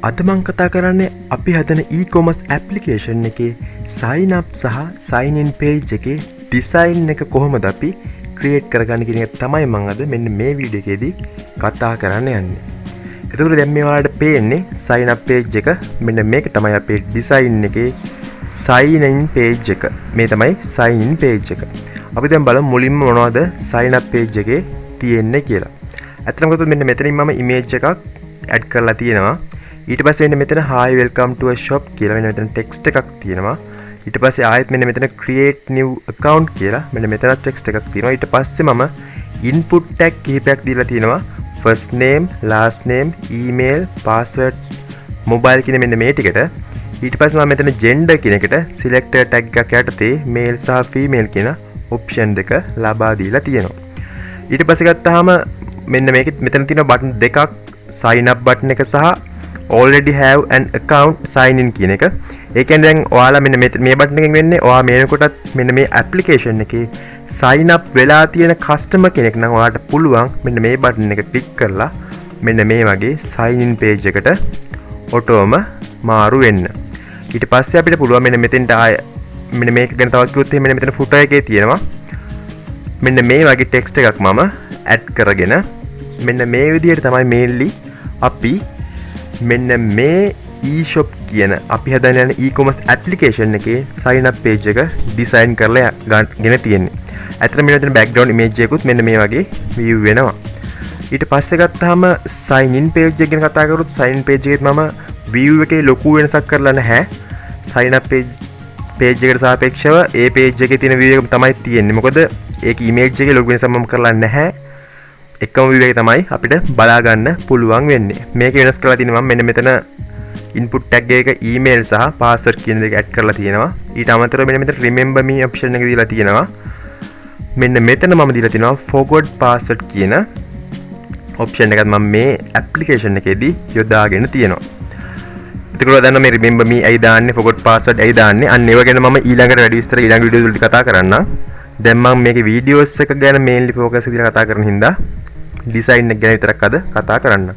අද මං කතා කරන්නේ අපි හදන eCommerce application එකේ sign up සහ sign in page එකේ design එක කොහොමද අපි create කරගන්නේ කියන එක තමයි මම අද මෙන්න මේ වීඩියෝ එකේදී කතා කරන්න යන්නේ. එතකොට දැන් මේ ඔයාලට පේන්නේ sign up page එක. මෙන්න මේක තමයි අපේ design එකේ sign in page එක. මේ තමයි sign in page එක. අපි දැන් බලමු මුලින්ම මොනවද sign up page එකේ තියෙන්නේ කියලා. ඇත්තටම ගත්තොත් මෙන්න මෙතනින් මම image එකක් add කරලා තියෙනවා. ඊට පස්සේ මෙතන hi welcome to a shop කියලා මෙන්න මෙතන text එකක් තියෙනවා. ඊට පස්සේ ආයෙත් මෙන්න මෙතන create new account කියලා මෙන්න මෙතන text එකක් තියෙනවා. ඊට පස්සේ මම input tag කිහිපයක් දීලා තියෙනවා. first name, last name, email, password, mobile කියන මෙන්න මේ ටිකට. ඊට පස්සේ මම මෙතන gender කියන එකට selector tag එකක් යටතේ male සහ female කියන option දෙක ලබා දීලා තියෙනවා. ඊට පස්සේ ගත්තාම මෙන්න මේක මෙතන තියෙන බටන් දෙකක් sign up button එක සහ already have an account sign in කියන එක. ඒ කියන්නේ දැන් ඔයාලා මෙන්න මේ බටන් එකෙන් වෙන්නේ ඔයා මේනකොටත් මෙන්න මේ application එකේ sign up වෙලා තියෙන customer කෙනෙක් නම් ඔයාලට පුළුවන් මෙන්න මේ බටන් එක ක්ලික් කරලා මෙන්න මේ වගේ sign in page එකට ඔටෝම මාරු වෙන්න. ඊට පස්සේ අපිට පුළුවන් මෙන්න මෙතෙන්ට ආය මෙන්න මේක ගැන තවත් කිව්වොත් මෙන්න මෙතන footer එකේ තියෙනවා මෙන්න මේ වගේ text එකක් මම add කරගෙන මෙන්න මේ විදිහට තමයි mainly අපි මෙන්න මේ e-shop කියන අපි හදන යන e-commerce application එකේ sign up page එක design කරලා ගෙන තියෙන්නේ. ඇත්තටම මෙන්න background image එකකුත් මෙන්න මේ වගේ view වෙනවා. ඊට පස්සේ ගත්තාම sign in page එක ගැන කතා කරොත් sign in page එකෙත් මම view එකේ ලොකු වෙනසක් කරලා නැහැ. sign up page එකට සාපේක්ෂව ඒ page එකේ තියෙන view එක තමයි තියෙන්නේ. මොකද ඒක image එකේ ලොකු වෙනසක් මම කරලා නැහැ. එකම view එක තමයි අපිට බලා ගන්න පුළුවන් වෙන්නේ. මේක වෙනස් කරලා තියෙනවා මම මෙන්න මෙතන input tag එක email සහ password කියන දෙක add කරලා තියෙනවා. ඊට අමතරව මෙන්න මෙතන remember me option එක දීලා තියෙනවා. මෙන්න මෙතන මම දීලා තියෙනවා forgot password කියන option එකත් මම මේ application එකේදී යොදාගෙන තියෙනවා. එතකොට දැන් මේ remember me ඇයි දාන්නේ forgot password ඇයි දාන්නේ අන්න ඒව ගැන මම ඊළඟට වැඩි විස්තර ඊළඟ වීඩියෝ වලදී කතා කරන්නම්. දැන් මම මේකේ videos එක ගැන mainly focus කරලා කතා කරන හින්දා design එක ගැන විතරක් අද කතා කරන්න.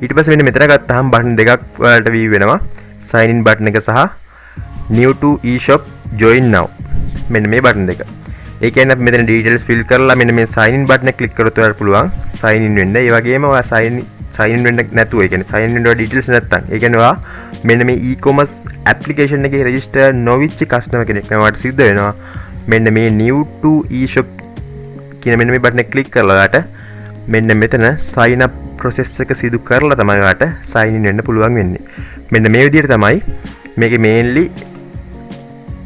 ඊට පස්සේ මෙන්න මෙතන ගත්තාම බටන් දෙකක් වලට view වෙනවා. sign in button එක සහ new to e-shop join now. මෙන්න මේ බටන් දෙක. ඒ කියන්නේ අපි මෙතන details fill කරලා මෙන්න මේ sign in button එක click කරොත් ඔයාලට පුළුවන් sign in වෙන්න. ඒ වගේම ඔයා sign in වෙන්න නැතුව ඒ කියන්නේ sign in වෙන්න details නැත්තම් ඒ කියන්නේ ඔයා මෙන්න මේ e-commerce application එකේ register නොවිච්ච customer කෙනෙක් නම් ඔයාලට සිද්ධ වෙනවා මෙන්න මේ new to e-shop කියන මෙන්න මේ බටන් එක click කරලා ඔයාලට මෙන්න මෙතන sign up process එක සිදු කරලා තමයි ඔයාලට sign in වෙන්න පුළුවන් වෙන්නේ. මෙන්න මේ විදිහට තමයි මේකේ mainly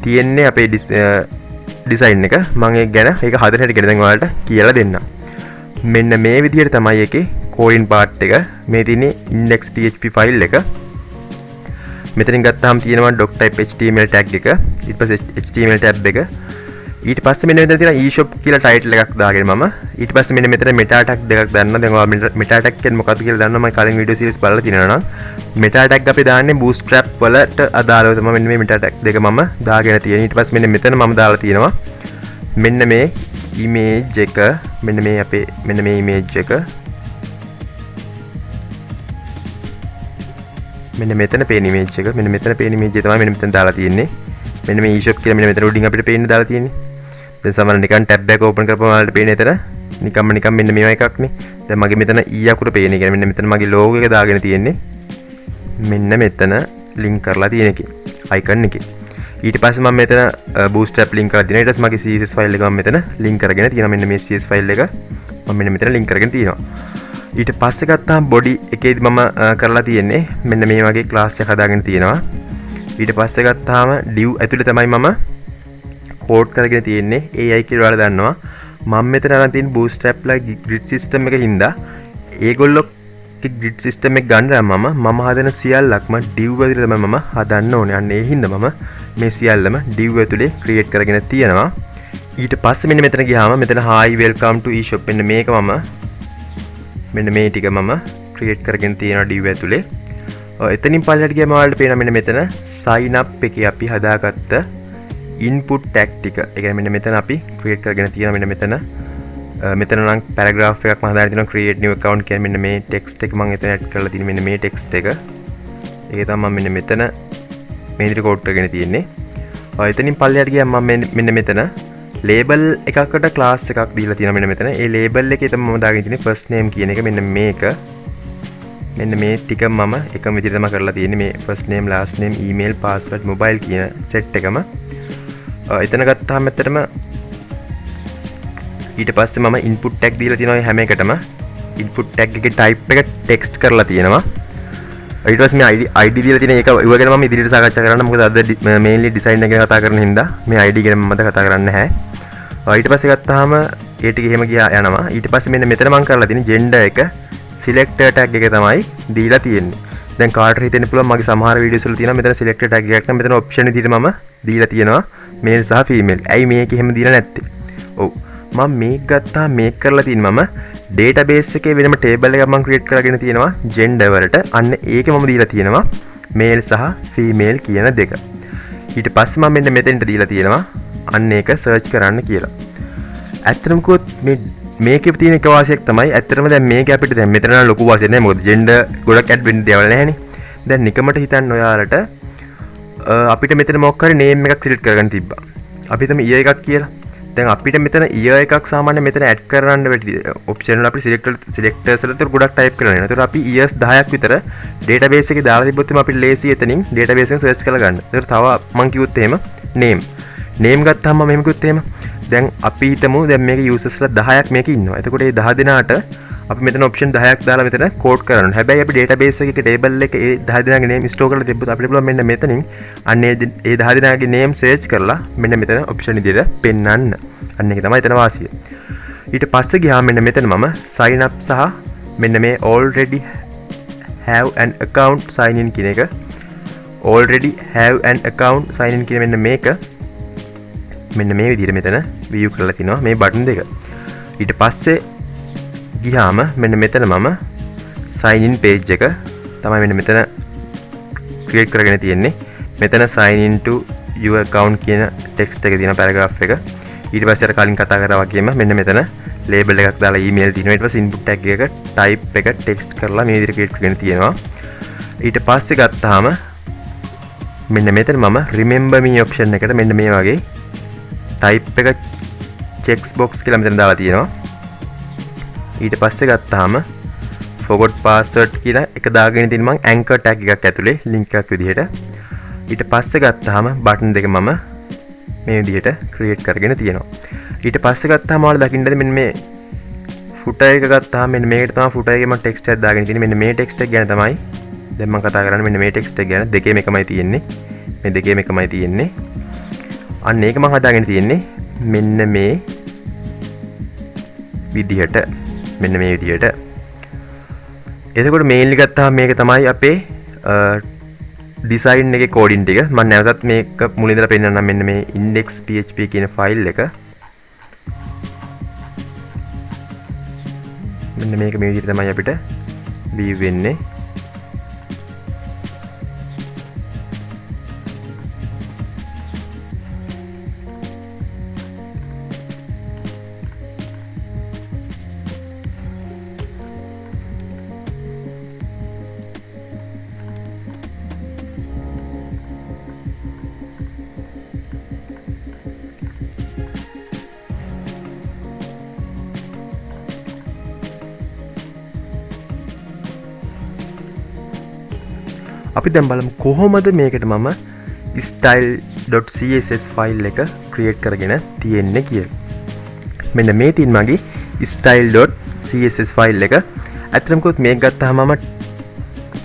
තියෙන්නේ අපේ design එක. මම ඒක ගැන ඒක හදන හැටි ගැන දැන් ඔයාලට කියලා දෙන්නම්. මෙන්න මේ විදිහට තමයි ඒකේ coding part එක මේ තියෙන්නේ index php file එක. මෙතනින් ගත්තාම තියෙනවා doc.type html tag එක. ඊට පස්සේ html tab එක. ඊට පස්සේ මෙන්න මෙතන තියෙනවා e-shop කියලා title එකක් දාගෙන මම ඊට පස්සේ මෙන්න මෙතන meta tag දෙකක් දාන්න. දැන් ඔයාලා meta tag කියන්නේ මොකක්ද කියලා දන්නවා මම කලින් video series බලලා තියෙනවා නම් meta tag අපි දාන්නේ bootstrap වලට අදාළව තමයි මෙන්න මේ meta tag දෙක මම දාගෙන තියෙන්නේ. ඊට පස්සේ මෙන්න මෙතන මම දාලා තියෙනවා මෙන්න මේ image එක මෙන්න මේ අපේ මෙන්න මේ image එක මෙන්න මෙතන පේන image එක මෙන්න මෙතන පේන image එක තමයි මෙන්න මෙතන දාලා තියෙන්නේ. මෙන්න මේ e-shop කියලා මෙන්න මෙතන උඩින් අපිට පේන්න දාලා තියෙන්නේ. දැන් සමහර නිකන් ටැබ් එක ඕපන් කරපුවම ඔයාලට පේන්නේ එතන නිකන් මෙන්න මේවා එකක් නේ. දැන් මගේ මෙතන e අකුර පේන්නේ. කියන්නේ මෙන්න මෙතන මගේ logo එක දාගෙන තියෙන්නේ. මෙන්න මෙතන link කරලා තියෙන එකේ icon එකේ. ඊට පස්සේ මම මෙතන bootstrap link කරලා තියෙනවා. ඊට පස්සේ මගේ css file එක මම මෙතන link කරගෙන තියෙනවා. මෙන්න මේ css file එක මම මෙන්න මෙතන link කරගෙන තියෙනවා. ඊට පස්සේ ගත්තාම body එකේදී මම කරලා තියෙන්නේ මෙන්න මේ වගේ class එකක් හදාගෙන තියෙනවා. ඊට පස්සේ ගත්තාම div ඇතුලේ තමයි මම කෝඩ් කරගෙන තියෙන්නේ. AI කියලා ඔයාලා දන්නවා. මම මෙතන අරන් තියෙන bootstrap ලා grid system එකකින් හින්දා ඒගොල්ලෝගේ grid system එක ගන්න මම හදන සියල්ලක්ම div ඇතුලේ තමයි මම හදන්න ඕනේ. අන්න ඒ හින්දා මම මේ සියල්ලම div ඇතුලේ create කරගෙන තියෙනවා. ඊට පස්සේ මෙන්න මෙතන ගියාම මෙතන hi welcome to e-shop මෙන්න මේක මම මෙන්න මේ ටික මම create කරගෙන තියෙනවා div ඇතුලේ. එතනින් පල්ලෙහාට ගියාම ඔයාලට පේනවා මෙන්න මෙතන sign up එකේ අපි හදාගත්ත input tag ටික. ඒ කියන්නේ මෙන්න මෙතන අපි create කරගෙන තියෙනවා මෙන්න මෙතන නම් paragraph එකක් මම හදාගෙන තියෙනවා create new account කියන්නේ මෙන්න මේ text එක මම එතන add කරලා තියෙන මෙන්න මේ text එක. ඒක තමයි මම මෙන්න මෙතන මේ විදිහට කෝඩ් කරගෙන තියෙන්නේ. එතනින් පල්ලෙහාට ගියාම මම මෙන්න මෙතන ලේබල් එකකට ක්ලාස් එකක් දීලා තියෙනවා මෙන්න මෙතන. ඒ ලේබල් එකේ තමයි මම දාගෙන තියෙන්නේ first name කියන එක. මෙන්න මේක. මෙන්න මේ ටික මම එකම විදිහට තමයි කරලා තියෙන්නේ. මේ first name, last name, email, password, mobile කියන set එකම. එතන ගත්තාම ඇත්තටම ඊට පස්සේ මම input tag දීලා තියෙනවා හැම එකටම. input tag එකේ type එක text කරලා තියෙනවා. ඊට පස්සේ මේ ID දීලා තියෙන එක ඉව ගැන මම ඉදිරියට සාකච්ඡා කරන්න. මොකද අද mainly design එක ගැන කතා කරන හින්දා මේ ID ගැන මම අද කතා කරන්නේ නැහැ. ඊට පස්සේ ගත්තාම ඒ ටික එහෙම ගියා යනවා. ඊට පස්සේ මෙන්න මෙතන මම කරලා තියෙන්නේ gender එක selector tag එක තමයි දීලා තියෙන්නේ. දැන් කාටට හිතෙන්න පුළුවන් මගේ සමහර වීඩියෝස් වල තියෙනවා මෙතන selector tag එකක් නම් මෙතන option විදිහට මම දීලා තියෙනවා male සහ female. ඇයි මේක එහෙම දීලා නැත්තේ? ඔව් මම මේක ගත්තා මේක කරලා තියෙන්නේ මම database එකේ වෙනම table එකක් මම create කරගෙන තියෙනවා gender වලට. අන්න ඒකේ මම දීලා තියෙනවා male සහ female කියන දෙක. ඊට පස්සේ මම මෙන්න මෙතෙන්ට දීලා තියෙනවා අන්න ඒක search කරන්න කියලා. ඇත්තටම කිව්වොත් මේකේ තියෙන එක වාසියක් තමයි ඇත්තටම දැන් මේක අපිට දැන් මෙතන නම් ලොකු වාසියක් නැහැ. මොකද gender ගොඩක් add වෙන්න දේවල් නැහැනේ. දැන් නිකමට හිතන්න ඔයාලට අපිට මෙතන මොකක් හරි name එකක් select කරගන්න තිබ්බා. අපි හිතමු year එකක් කියලා. දැන් අපිට මෙතන year එකක් සාමාන්‍ය මෙතන add කරන්න option වල අපිට selectors වලට ගොඩක් type කරන්න වෙනවා. ඒතකොට අපි years 10ක් විතර database එකේ දාලා තිබ්බොත් අපි ලේසි එතනින් database එකෙන් search කරලා ගන්න. ඒතකොට තව මම කිව්වොත් එහෙම name ගත්තාම මම මෙහෙම කිව්වොත් එහෙම දැන් අපි හිතමු දැන් මේක users ලා 10ක් මේක ඉන්නවා. එතකොට මේ 10 දෙනාට අපි මෙතන option 10ක් දාලා මෙතන code කරනවා. හැබැයි අපි database එකේ table එකේ ඒ 10 දෙනාගේ name store කරලා තිබ්බොත් අපිට පුළුවන් මෙන්න මෙතනින් අන්න ඒ 10 දෙනාගේ name search කරලා මෙන්න මෙතන option විදිහට පෙන්වන්න. අන්න ඒක තමයි එතන වාසිය. ඊට පස්සේ ගියාම මෙන්න මෙතන මම sign up සහ මෙන්න මේ already have an account sign in කියන එක already have an account sign in කියන මෙන්න මේක මෙන්න මේ විදිහට මෙතන view කරලා තිනවා මේ බටන් දෙක. ඊට පස්සේ ගියාම මෙන්න මෙතන මම sign in page එක තමයි මෙන්න මෙතන create කරගෙන තියෙන්නේ. මෙතන sign in to your account කියන text එක තියෙන paragraph එක. ඊට පස්සේ අර කලින් කතා කරා වගේම මෙන්න මෙතන label එකක් දාලා email තියෙනවා. ඊට පස්සේ input tag එක type එක text කරලා මේ විදිහට create කරගෙන තියෙනවා. ඊට පස්සේ ගත්තාම මෙන්න මෙතන මම remember me option එකට මෙන්න මේ වගේ type එක checks box කියලා මෙතන දාලා තියෙනවා. ඊට පස්සේ ගත්තාම forgot password කියලා එක දාගෙන තියෙන මම anchor tag එකක් ඇතුලේ link එකක් විදිහට. ඊට පස්සේ ගත්තාම button දෙක මම මේ විදිහට create කරගෙන තියෙනවා. ඊට පස්සේ ගත්තාම ඔයාලා දකින්නද මෙන්න මේ footer එක ගත්තාම මෙන්න මේකට තමයි footer එකේ මම text එකක් දාගෙන තියෙන්නේ. මෙන්න මේ text එක ගැන තමයි දැන් මම කතා කරන්නේ. මෙන්න මේ text එක ගැන දෙකේම එකමයි තියෙන්නේ. මේ දෙකේම එකමයි තියෙන්නේ. අන්න ඒක මම හදාගෙන තියෙන්නේ මෙන්න මේ විදිහට. මෙන්න මේ විදිහට. එතකොට mainly ගත්තාම මේක තමයි අපේ design එකේ coding ටික. මම නැවතත් මේක මුලින් ඉඳලා පෙන්නන්නම්. මෙන්න මේ index.php කියන file එක. මෙන්න මේක මේ විදිහට තමයි අපිට view වෙන්නේ. අපි දැන් බලමු කොහොමද මේකට මම style.css ෆයිල් එක ක්‍රියේට් කරගෙන තියෙන්නේ කියලා. මෙන්න මේ තියෙන මගේ style.css ෆයිල් එක. අත්‍තරම කොත් මේක ගත්තාම මම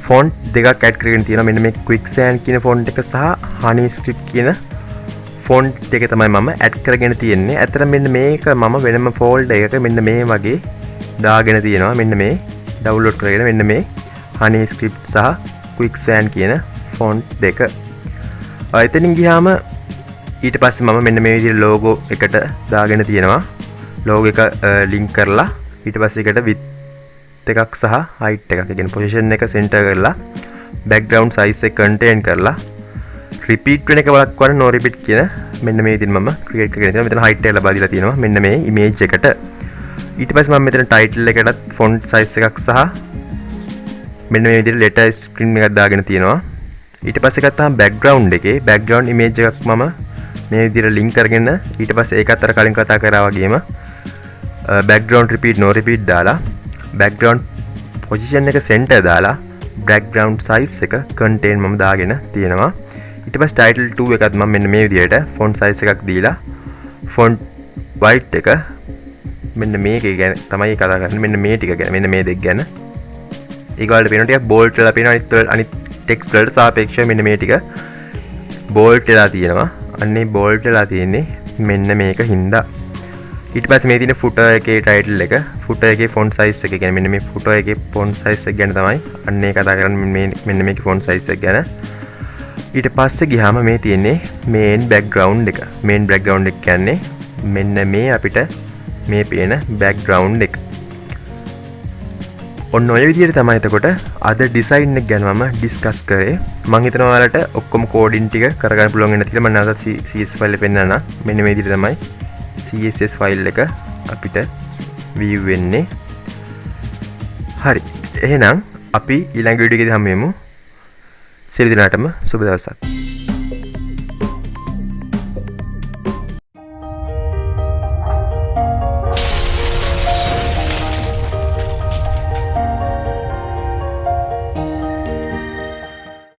ෆොන්ට් දෙකක් ඇඩ් කරගෙන තියෙනවා. මෙන්න මේ quicksand කියන ෆොන්ට් එක සහ honey script කියන ෆොන්ට් දෙක තමයි මම ඇඩ් කරගෙන තියෙන්නේ. අත්‍තරම මෙන්න මේක මම වෙනම ෆෝල්ඩර් එකක මෙන්න මේ වගේ දාගෙන තියෙනවා. මෙන්න මේ ඩවුන්ලෝඩ් කරගෙන මෙන්න මේ honey script සහ quicksand කියන ෆොන්ට් දෙක. එතනින් ගියාම ඊට පස්සේ මම මෙන්න මේ විදිහට logo එකට දාගෙන තියෙනවා. logo එක link කරලා ඊට පස්සේ එකට width එකක් සහ height එකක්. ඒ කියන්නේ position එක center කරලා background size එක contain කරලා repeat වෙන එක වළක්වන්න no repeat කියන මෙන්න මේ විදිහට මම create කරගෙන තියෙනවා. මෙතන height එක ලබා දීලා තියෙනවා මෙන්න මේ image එකට. ඊට පස්සේ මම මෙතන title එකටත් font size එකක් සහ මෙන්න මේ විදිහට letter string එකක් දාගෙන තියෙනවා. ඊට පස්සේ ගත්තාම බෑග්ග්‍රවුන්ඩ් එකේ බෑග්ග්‍රවුන්ඩ් ඉමේජ් එකක් මම මේ විදිහට ලින්ක් කරගෙන ඊට පස්සේ ඒකත් අර කලින් කතා කරා වගේම බෑග්ග්‍රවුන්ඩ් රිපීට් නෝ රිපීට් දාලා බෑග්ග්‍රවුන්ඩ් පොසිෂන් එක සෙන්ටර් දාලා බෑග්ග්‍රවුන්ඩ් සයිස් එක කන්ටේන් මම දාගෙන තියෙනවා. ඊට පස්සේ ටයිටල් 2 එකත් මම මෙන්න මේ විදිහට ෆොන්ට් සයිස් එකක් දීලා ෆොන්ට් වයිට් එක මෙන්න මේක ගැන තමයි කතා කරන්නේ. මෙන්න මේ ටික ගැන මෙන්න මේ දෙක ගැන. ඒගොල්ලෝ පේනවා ටිකක් බෝල්ඩ් වෙලා පේනවා අනිත් ටෙක්ස්ට් වලට සාපේක්ෂව මෙන්න මේ ටික බෝල්ඩ් වෙලා තියෙනවා. අන්නේ බෝල්ඩ් වෙලා තියෙන්නේ මෙන්න මේක හින්දා. ඊට පස්සේ මේ තියෙන footer එකේ ටයිටල් එක footer එකේ font size එක කියන්නේ මෙන්න මේ footer එකේ font size එක ගැන තමයි අන්නේ කතා කරන්නේ මෙන්න මේකේ font size එක ගැන. ඊට පස්සේ ගියාම මේ තියෙන්නේ main background එක. main background එක කියන්නේ මෙන්න මේ අපිට මේ පේන background එක. ඔන්න ඔය විදිහට තමයි එතකොට අද ඩිසයින් එක ගැන මම ඩිස්කස් කරේ. මම හිතනවා ඔයාලට ඔක්කොම කෝඩින් ටික කරගන්න පුළුවන් වෙන කියලා මම නැවතත් CSS ෆයිල් එක පෙන්නන්න. මෙන්න මේ විදිහට තමයි CSS ෆයිල් එක අපිට view වෙන්නේ. හරි. එහෙනම් අපි ඊළඟ වීඩියෝ එකේදී හමු වෙමු. සියලු දෙනාටම සුබ දවසක්.